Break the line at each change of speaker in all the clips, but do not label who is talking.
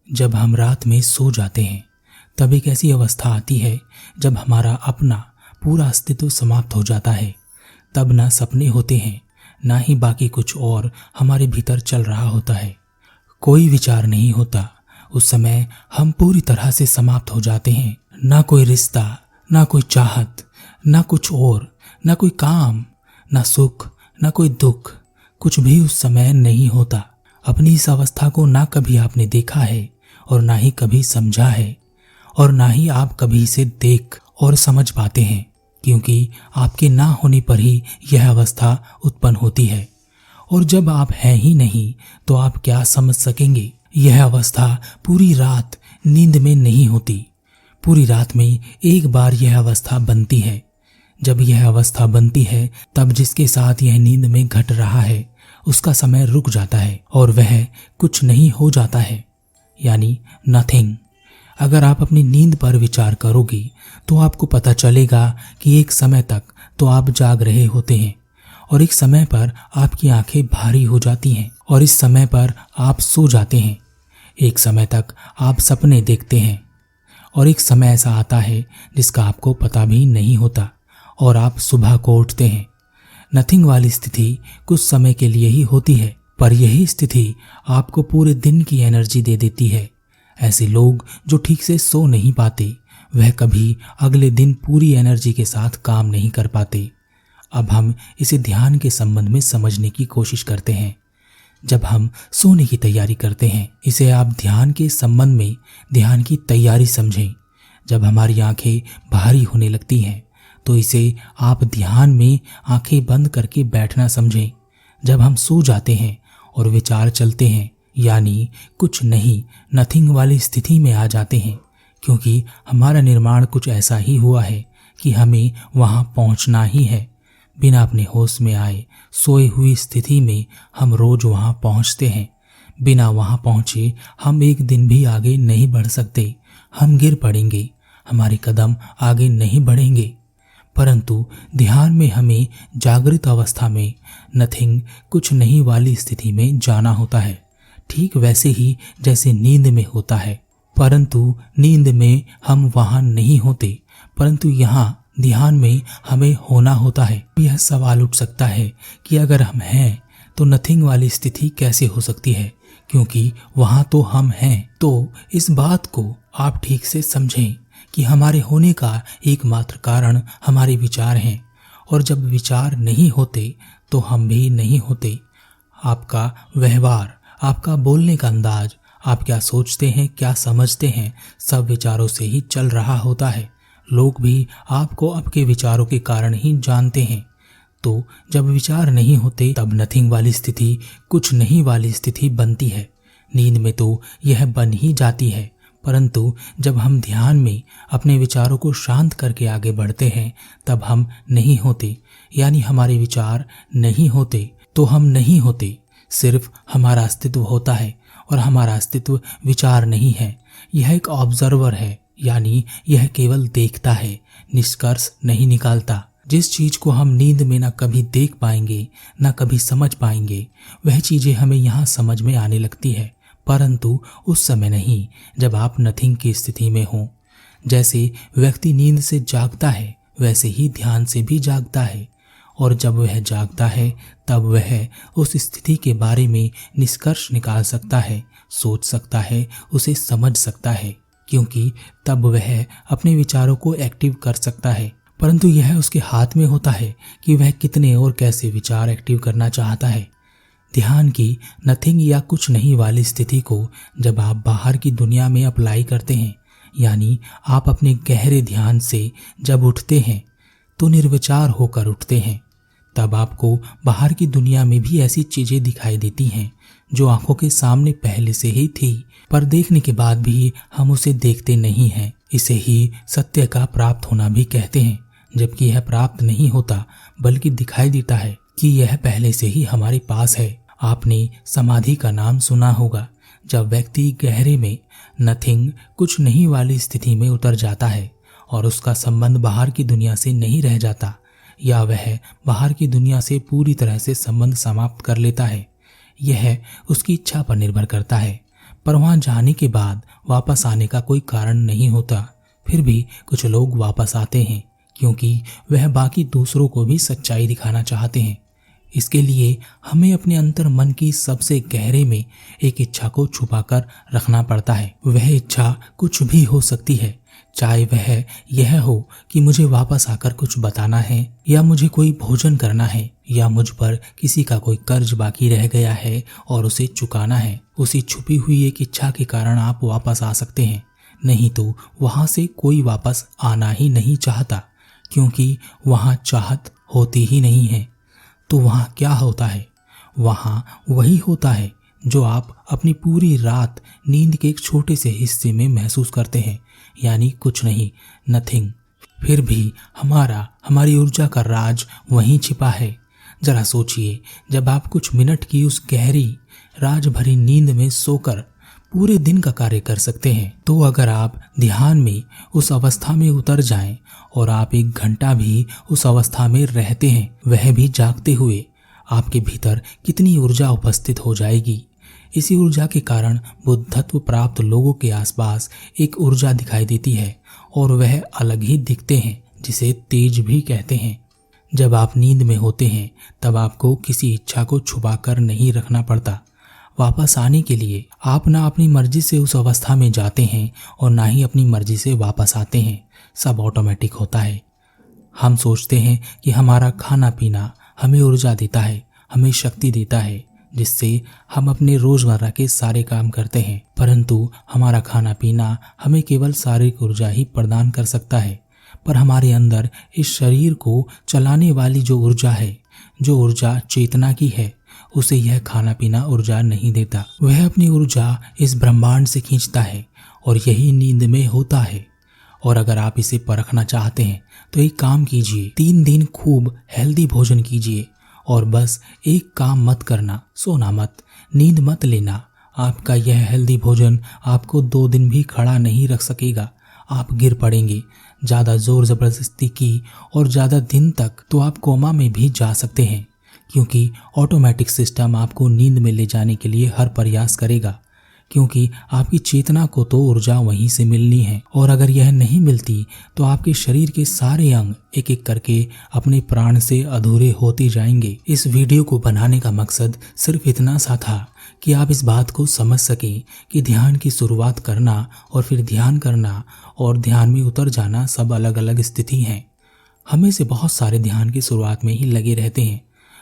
जब हम रात में सो जाते हैं तब एक ऐसी अवस्था आती है जब हमारा अपना पूरा अस्तित्व समाप्त हो जाता है। तब ना सपने होते हैं, ना ही बाकी कुछ और हमारे भीतर चल रहा होता है। कोई विचार नहीं होता। उस समय हम पूरी तरह से समाप्त हो जाते हैं। ना कोई रिश्ता, ना कोई चाहत, ना कुछ और, ना कोई काम, ना सुख, ना कोई दुख, कुछ भी उस समय नहीं होता। अपनी इस अवस्था को ना कभी आपने देखा है और ना ही कभी समझा है, और ना ही आप कभी इसे देख और समझ पाते हैं, क्योंकि आपके ना होने पर ही यह अवस्था उत्पन्न होती है। और जब आप हैं ही नहीं तो आप क्या समझ सकेंगे। यह अवस्था पूरी रात नींद में नहीं होती। पूरी रात में एक बार यह अवस्था बनती है। जब यह अवस्था बनती है तब जिसके साथ यह नींद में घट रहा है उसका समय रुक जाता है और वह कुछ नहीं हो जाता है, यानी नथिंग। अगर आप अपनी नींद पर विचार करोगे तो आपको पता चलेगा कि एक समय तक तो आप जाग रहे होते हैं और एक समय पर आपकी आंखें भारी हो जाती हैं और इस समय पर आप सो जाते हैं। एक समय तक आप सपने देखते हैं और एक समय ऐसा आता है जिसका आपको पता भी नहीं होता और आप सुबह को उठते हैं। नथिंग वाली स्थिति कुछ समय के लिए ही होती है, पर यही स्थिति आपको पूरे दिन की एनर्जी दे देती है। ऐसे लोग जो ठीक से सो नहीं पाते वह कभी अगले दिन पूरी एनर्जी के साथ काम नहीं कर पाते। अब हम इसे ध्यान के संबंध में समझने की कोशिश करते हैं। जब हम सोने की तैयारी करते हैं, इसे आप ध्यान के संबंध में ध्यान की तैयारी समझें। जब हमारी आंखें भारी होने लगती हैं तो इसे आप ध्यान में आंखें बंद करके बैठना समझें। जब हम सो जाते हैं और विचार चलते हैं, यानी कुछ नहीं, नथिंग वाली स्थिति में आ जाते हैं, क्योंकि हमारा निर्माण कुछ ऐसा ही हुआ है कि हमें वहां पहुंचना ही है। बिना अपने होश में आए सोई हुई स्थिति में हम रोज वहां पहुंचते हैं। बिना वहां पहुंचे हम एक दिन भी आगे नहीं बढ़ सकते। हम गिर पड़ेंगे, हमारे कदम आगे नहीं बढ़ेंगे। परंतु ध्यान में हमें जागृत अवस्था में नथिंग, कुछ नहीं वाली स्थिति में जाना होता है, ठीक वैसे ही जैसे नींद में होता है। परंतु नींद में हम वहां नहीं होते, परंतु यहाँ ध्यान में हमें होना होता है। यह सवाल उठ सकता है कि अगर हम हैं तो नथिंग वाली स्थिति कैसे हो सकती है, क्योंकि वहां तो हम हैं। तो इस बात को आप ठीक से समझें कि हमारे होने का एकमात्र कारण हमारे विचार हैं, और जब विचार नहीं होते तो हम भी नहीं होते। आपका व्यवहार, आपका बोलने का अंदाज, आप क्या सोचते हैं, क्या समझते हैं, सब विचारों से ही चल रहा होता है। लोग भी आपको आपके विचारों के कारण ही जानते हैं। तो जब विचार नहीं होते तब नथिंग वाली स्थिति, कुछ नहीं वाली स्थिति बनती है। नींद में तो यह बन ही जाती है, परंतु जब हम ध्यान में अपने विचारों को शांत करके आगे बढ़ते हैं तब हम नहीं होते, यानी हमारे विचार नहीं होते तो हम नहीं होते। सिर्फ हमारा अस्तित्व होता है और हमारा अस्तित्व विचार नहीं है। यह एक ऑब्जर्वर है, यानी यह केवल देखता है, निष्कर्ष नहीं निकालता। जिस चीज को हम नींद में ना कभी देख पाएंगे ना कभी समझ पाएंगे, वह चीजें हमें यहाँ समझ में आने लगती है, परंतु उस समय नहीं जब आप नथिंग की स्थिति में हो। जैसे व्यक्ति नींद से जागता है वैसे ही ध्यान से भी जागता है, और जब वह जागता है तब वह उस स्थिति के बारे में निष्कर्ष निकाल सकता है, सोच सकता है, उसे समझ सकता है, क्योंकि तब वह अपने विचारों को एक्टिव कर सकता है। परंतु यह उसके हाथ में होता है कि वह कितने और कैसे विचार एक्टिव करना चाहता है। ध्यान की नथिंग या कुछ नहीं वाली स्थिति को जब आप बाहर की दुनिया में अप्लाई करते हैं, यानी आप अपने गहरे ध्यान से जब उठते हैं तो निर्विचार होकर उठते हैं, तब आपको बाहर की दुनिया में भी ऐसी चीजें दिखाई देती हैं जो आंखों के सामने पहले से ही थी, पर देखने के बाद भी हम उसे देखते नहीं हैं। इसे ही सत्य का प्राप्त होना भी कहते हैं, जबकि यह प्राप्त नहीं होता बल्कि दिखाई देता है कि यह पहले से ही हमारे पास है। आपने समाधि का नाम सुना होगा। जब व्यक्ति गहरे में नथिंग, कुछ नहीं वाली स्थिति में उतर जाता है और उसका संबंध बाहर की दुनिया से नहीं रह जाता, या वह बाहर की दुनिया से पूरी तरह से संबंध समाप्त कर लेता है, यह उसकी इच्छा पर निर्भर करता है। पर वहां जाने के बाद वापस आने का कोई कारण नहीं होता। फिर भी कुछ लोग वापस आते हैं क्योंकि वह बाकी दूसरों को भी सच्चाई दिखाना चाहते हैं। इसके लिए हमें अपने अंतर मन की सबसे गहरे में एक इच्छा को छुपाकर रखना पड़ता है। वह इच्छा कुछ भी हो सकती है, चाहे वह यह हो कि मुझे वापस आकर कुछ बताना है, या मुझे कोई भोजन करना है, या मुझ पर किसी का कोई कर्ज बाकी रह गया है और उसे चुकाना है। उसी छुपी हुई एक इच्छा के कारण आप वापस आ सकते हैं, नहीं तो वहां से कोई वापस आना ही नहीं चाहता, क्योंकि वहां चाहत होती ही नहीं है। तो वहां क्या होता है? वहां वही होता है जो आप अपनी पूरी रात नींद के एक छोटे से हिस्से में महसूस करते हैं, यानी कुछ नहीं, नथिंग। फिर भी हमारी ऊर्जा का राज वहीं छिपा है। जरा सोचिए, जब आप कुछ मिनट की उस गहरी राज भरी नींद में सोकर पूरे दिन का कार्य कर सकते हैं, तो अगर आप ध्यान में उस अवस्था में उतर जाएं और आप 1 घंटा भी उस अवस्था में रहते हैं, वह भी जागते हुए, आपके भीतर कितनी ऊर्जा उपस्थित हो जाएगी। इसी ऊर्जा के कारण बुद्धत्व प्राप्त लोगों के आसपास एक ऊर्जा दिखाई देती है और वह अलग ही दिखते हैं, जिसे तेज भी कहते हैं। जब आप नींद में होते हैं तब आपको किसी इच्छा को छुपा कर नहीं रखना पड़ता। वापस आने के लिए आप ना अपनी मर्जी से उस अवस्था में जाते हैं और ना ही अपनी मर्जी से वापस आते हैं। सब ऑटोमेटिक होता है। हम सोचते हैं कि हमारा खाना पीना हमें ऊर्जा देता है, हमें शक्ति देता है, जिससे हम अपने रोजमर्रा के सारे काम करते हैं, परंतु हमारा खाना पीना हमें केवल शारीरिक ऊर्जा ही प्रदान कर सकता है। पर हमारे अंदर इस शरीर को चलाने वाली जो ऊर्जा है, जो ऊर्जा चेतना की है, उसे यह खाना पीना ऊर्जा नहीं देता। वह अपनी ऊर्जा इस ब्रह्मांड से खींचता है और यही नींद में होता है। और अगर आप इसे परखना चाहते हैं तो एक काम कीजिए, 3 दिन खूब हेल्दी भोजन कीजिए और बस एक काम मत करना, सोना मत, नींद मत लेना। आपका यह हेल्दी भोजन आपको 2 दिन भी खड़ा नहीं रख सकेगा। आप गिर पड़ेंगे। ज़्यादा जोर जबरदस्ती की और ज़्यादा दिन तक तो आप कोमा में भी जा सकते हैं, क्योंकि ऑटोमेटिक सिस्टम आपको नींद में ले जाने के लिए हर प्रयास करेगा, क्योंकि आपकी चेतना को तो ऊर्जा वहीं से मिलनी है, और अगर यह नहीं मिलती तो आपके शरीर के सारे अंग एक एक करके अपने प्राण से अधूरे होते जाएंगे। इस वीडियो को बनाने का मकसद सिर्फ इतना सा था कि आप इस बात को समझ सकें कि ध्यान की शुरुआत करना और फिर ध्यान करना और ध्यान में उतर जाना सब अलग अलग स्थिति हैं। हमें से बहुत सारे ध्यान की शुरुआत में ही लगे रहते हैं।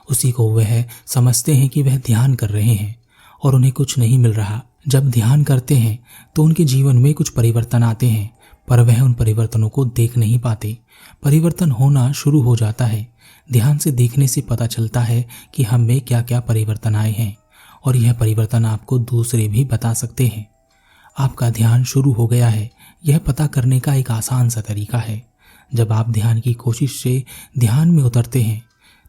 उसी को वह समझते हैं कि वह ध्यान कर रहे हैं और उन्हें कुछ नहीं मिल रहा। जब ध्यान करते हैं तो उनके जीवन में कुछ परिवर्तन आते हैं, पर वह उन परिवर्तनों को देख नहीं पाते। परिवर्तन होना शुरू हो जाता है। ध्यान से देखने से पता चलता है कि हम में क्या क्या परिवर्तन आए हैं, और यह परिवर्तन आपको दूसरे भी बता सकते हैं। आपका ध्यान शुरू हो गया है, यह पता करने का एक आसान सा तरीका है। जब आप ध्यान की कोशिश से ध्यान में उतरते हैं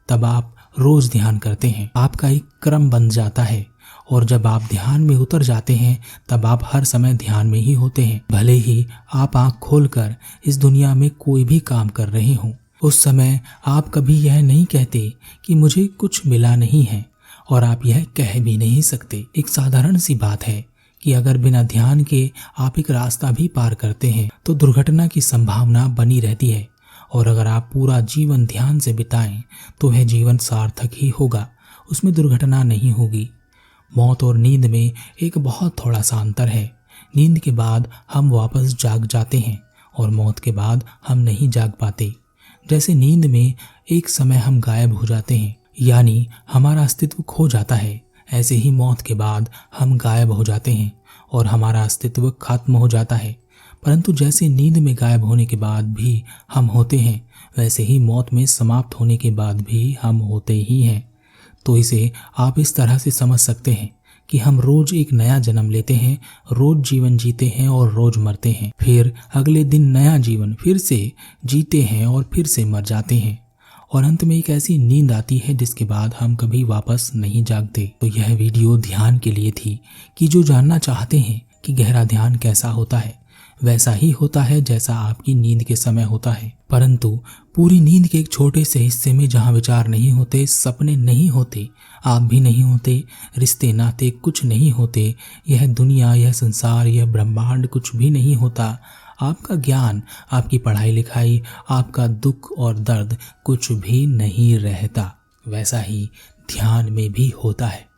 तब आप रोज ध्यान करते हैं, आपका एक क्रम बन जाता है, और जब आप ध्यान में उतर जाते हैं तब आप हर समय ध्यान में ही होते हैं। भले ही आप आंख खोलकर इस दुनिया में कोई भी काम कर रहे हों, उस समय आप कभी यह नहीं कहते कि मुझे कुछ मिला नहीं है, और आप यह कह भी नहीं सकते। एक साधारण सी बात है कि अगर बिना ध्यान के आप एक रास्ता भी पार करते हैं तो दुर्घटना की संभावना बनी रहती है, और अगर आप पूरा जीवन ध्यान से बिताएं तो वह जीवन सार्थक ही होगा, उसमें दुर्घटना नहीं होगी। मौत और नींद में एक बहुत थोड़ा सा अंतर है। नींद के बाद हम वापस जाग जाते हैं और मौत के बाद हम नहीं जाग पाते। जैसे नींद में एक समय हम गायब हो जाते हैं, यानी हमारा अस्तित्व खो जाता है, ऐसे ही मौत के बाद हम गायब हो जाते हैं और हमारा अस्तित्व खत्म हो जाता है। परंतु जैसे नींद में गायब होने के बाद भी हम होते हैं, वैसे ही मौत में समाप्त होने के बाद भी हम होते ही हैं। तो इसे आप इस तरह से समझ सकते हैं कि हम रोज एक नया जन्म लेते हैं, रोज जीवन जीते हैं और रोज मरते हैं, फिर अगले दिन नया जीवन फिर से जीते हैं और फिर से मर जाते हैं, और अंत में एक ऐसी नींद आती है जिसके बाद हम कभी वापस नहीं जागते। तो यह वीडियो ध्यान के लिए थी कि जो जानना चाहते हैं कि गहरा ध्यान कैसा होता है, वैसा ही होता है जैसा आपकी नींद के समय होता है। परंतु पूरी नींद के एक छोटे से हिस्से में जहाँ विचार नहीं होते, सपने नहीं होते, आप भी नहीं होते, रिश्ते नाते कुछ नहीं होते, यह दुनिया, यह संसार, यह ब्रह्मांड कुछ भी नहीं होता, आपका ज्ञान, आपकी पढ़ाई लिखाई, आपका दुख और दर्द कुछ भी नहीं रहता, वैसा ही ध्यान में भी होता है।